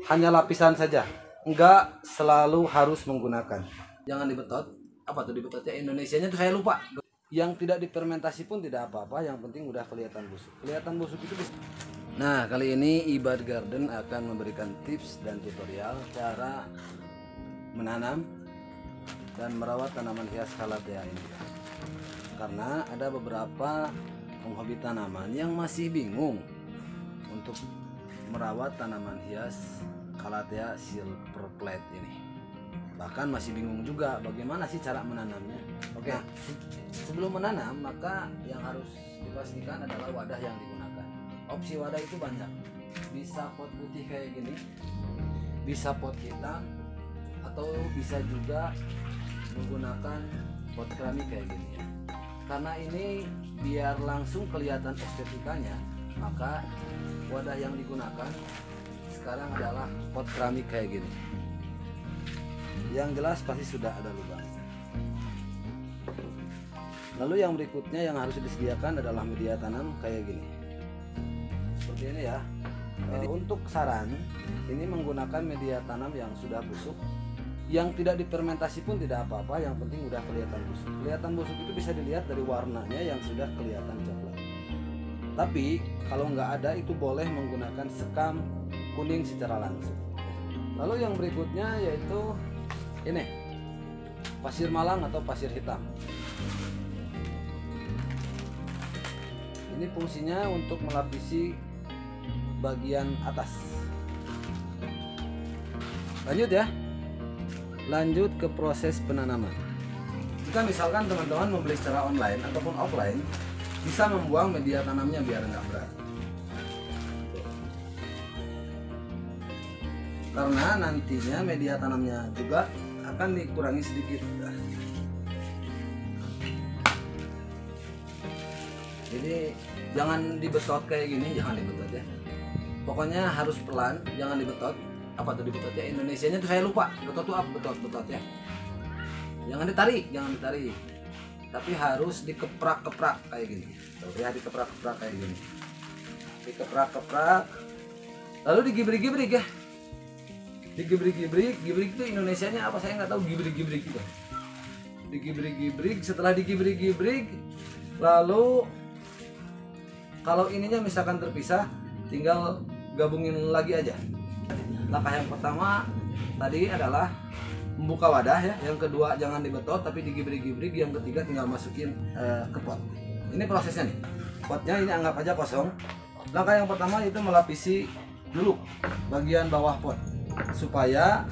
hanya lapisan saja, enggak selalu harus menggunakan. Jangan dibetot. Apa tuh dibetotnya? Indonesianya tuh saya lupa. Yang tidak difermentasi pun tidak apa-apa, yang penting udah kelihatan busuk. Kelihatan busuk itu bisa. Nah, kali ini Ibad Garden akan memberikan tips dan tutorial cara menanam dan merawat tanaman hias Calathea ini. Karena ada beberapa penghobi tanaman yang masih bingung untuk merawat tanaman hias Calathea silver plate ini. Bahkan masih bingung juga bagaimana sih cara menanamnya. Oke, sebelum menanam maka yang harus dipastikan adalah wadah yang digunakan. Opsi wadah itu banyak. Bisa pot putih kayak gini, bisa pot hitam, atau bisa juga menggunakan pot keramik kayak gini ya. Karena ini biar langsung kelihatan estetikanya, maka wadah yang digunakan sekarang adalah pot keramik kayak gini. Yang jelas pasti sudah ada lubang. Lalu yang berikutnya yang harus disediakan adalah media tanam kayak gini. Seperti ini ya. Untuk saran, ini menggunakan media tanam yang sudah busuk. Yang tidak difermentasi pun tidak apa-apa, yang penting udah kelihatan busuk. Kelihatan busuk itu bisa dilihat dari warnanya yang sudah kelihatan coklat. Tapi kalau nggak ada itu boleh menggunakan sekam kuning secara langsung. Lalu yang berikutnya yaitu ini pasir malang atau pasir hitam. Ini fungsinya untuk melapisi bagian atas. Lanjut ya. Lanjut ke proses penanaman. Jika misalkan teman-teman membeli secara online ataupun offline, bisa membuang media tanamnya biar nggak berat. Karena nantinya media tanamnya juga akan dikurangi sedikit. Jadi jangan dibetot kayak gini, jangan dibetot ya. Pokoknya harus pelan, jangan dibetot. Apa tuh dibetot ya? Indonesianya tuh saya lupa. Betot tuh apa? Betot ya. Jangan ditarik, tapi harus dikeprak-keprak kayak gini. Tuh ya, dikeprak-keprak kayak gini. Dikeprak-keprak. Lalu digibrik-gibrik ya. Digibrik-gibrik itu Indonesianya apa saya nggak tahu. Gibrik-gibrik gitu. Digibrik-gibrik, setelah digibrik-gibrik lalu kalau ininya misalkan terpisah, tinggal gabungin lagi aja. Langkah yang pertama tadi adalah membuka wadah ya, yang kedua jangan dibetot tapi digibrik-gibrik, yang ketiga tinggal masukin ke pot. Ini prosesnya nih. Potnya ini anggap aja kosong. Langkah yang pertama itu melapisi dulu bagian bawah pot supaya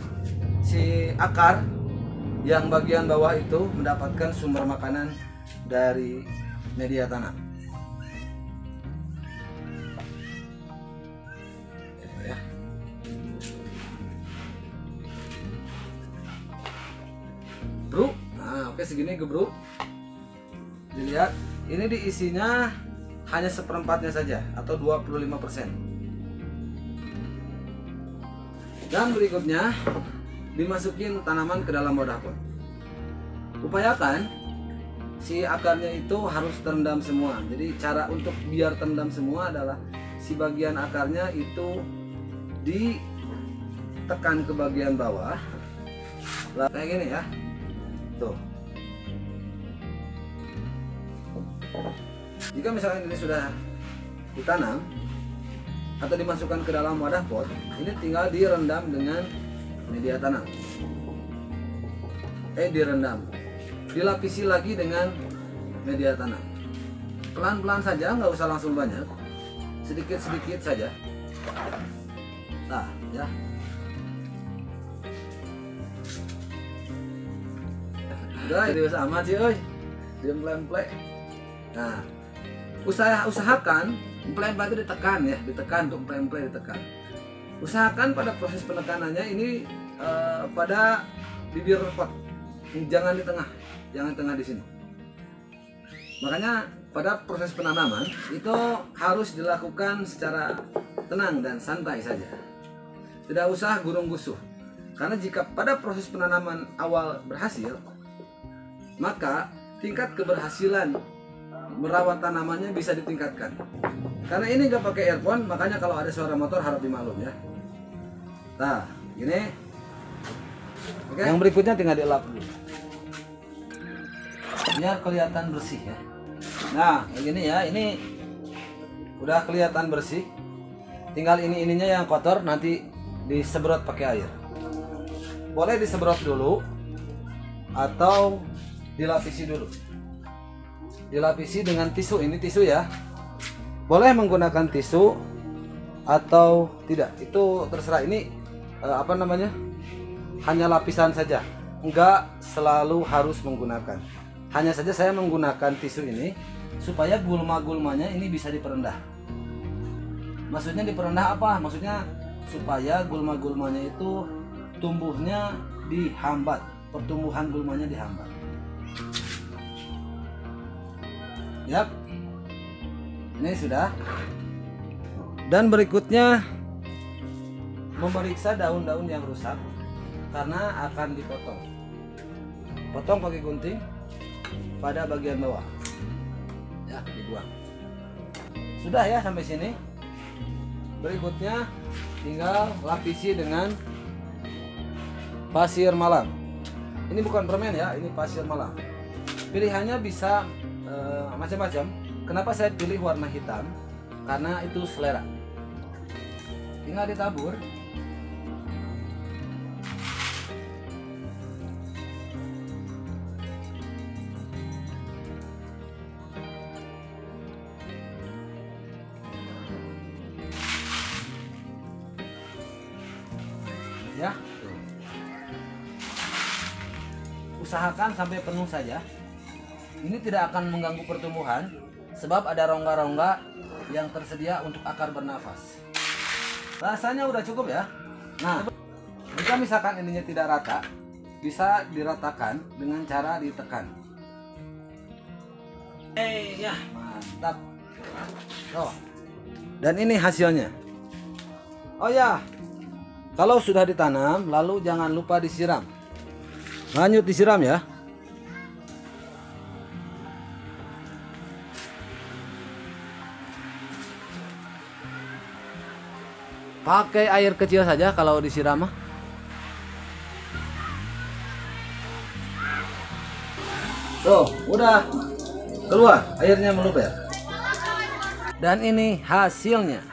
si akar yang bagian bawah itu mendapatkan sumber makanan dari media tanam. Ya. Gebruk. Nah, oke segini gebruk. Dilihat, ini diisinya hanya seperempatnya saja atau 25%. Dan berikutnya dimasukin tanaman ke dalam wadah pot. Upayakan si akarnya itu harus terendam semua. Jadi cara untuk biar terendam semua adalah si bagian akarnya itu ditekan ke bagian bawah. Kayak gini ya. Tuh. Jika misalnya ini sudah ditanam atau dimasukkan ke dalam wadah pot, ini tinggal direndam dengan media tanam. Direndam. Dilapisi lagi dengan media tanam. Pelan-pelan saja, nggak usah langsung banyak. Sedikit-sedikit saja. Nah, ya. Udah, serius amat sih, oi. Diam plek-plek. Nah, usahakan plek-plek itu ditekan ya, ditekan untuk plek-plek ditekan. Usahakan pada proses penekanannya ini pada bibir pot, jangan di tengah, jangan tengah di sini. Makanya pada proses penanaman itu harus dilakukan secara tenang dan santai saja. Tidak usah gurung-gusuh. Karena jika pada proses penanaman awal berhasil, maka tingkat keberhasilan merawat tanamannya bisa ditingkatkan. Karena ini nggak pakai earphone, makanya kalau ada suara motor harap dimaklum ya. Nah, gini. Oke. Yang berikutnya tinggal dielap dulu. Biar kelihatan bersih ya. Nah, kayak gini ya. Ini udah kelihatan bersih. Tinggal ininya yang kotor nanti disemprot pakai air. Boleh disemprot dulu atau dilapisi dulu. Dilapisi dengan tisu, ini tisu ya. Boleh menggunakan tisu atau tidak, itu terserah. Ini apa namanya, hanya lapisan saja, enggak selalu harus menggunakan. Hanya saja saya menggunakan tisu ini supaya gulma-gulmanya ini bisa diperendah. Maksudnya diperendah apa? Maksudnya supaya gulma-gulmanya itu tumbuhnya dihambat, pertumbuhan gulmanya dihambat. Yap, ini sudah. Dan berikutnya memeriksa daun-daun yang rusak karena akan dipotong. Potong pakai gunting pada bagian bawah. Ya, dibuang. Sudah ya sampai sini. Berikutnya tinggal lapisi dengan pasir malam. Ini bukan permen ya, ini pasir malam. Pilihannya bisa macam-macam. Kenapa saya pilih warna hitam? Karena itu selera. Tinggal ditabur. Ya, usahakan sampai penuh saja. Ini tidak akan mengganggu pertumbuhan sebab ada rongga-rongga yang tersedia untuk akar bernafas. Rasanya udah cukup ya. Nah, jika misalkan ininya tidak rata, bisa diratakan dengan cara ditekan. Ya, mantap. Oh. Dan ini hasilnya. Oh ya, kalau sudah ditanam, lalu jangan lupa disiram. Lanjut disiram ya. Pakai air kecil saja kalau disiram mah. Tuh, udah keluar, airnya meluber. Dan ini hasilnya.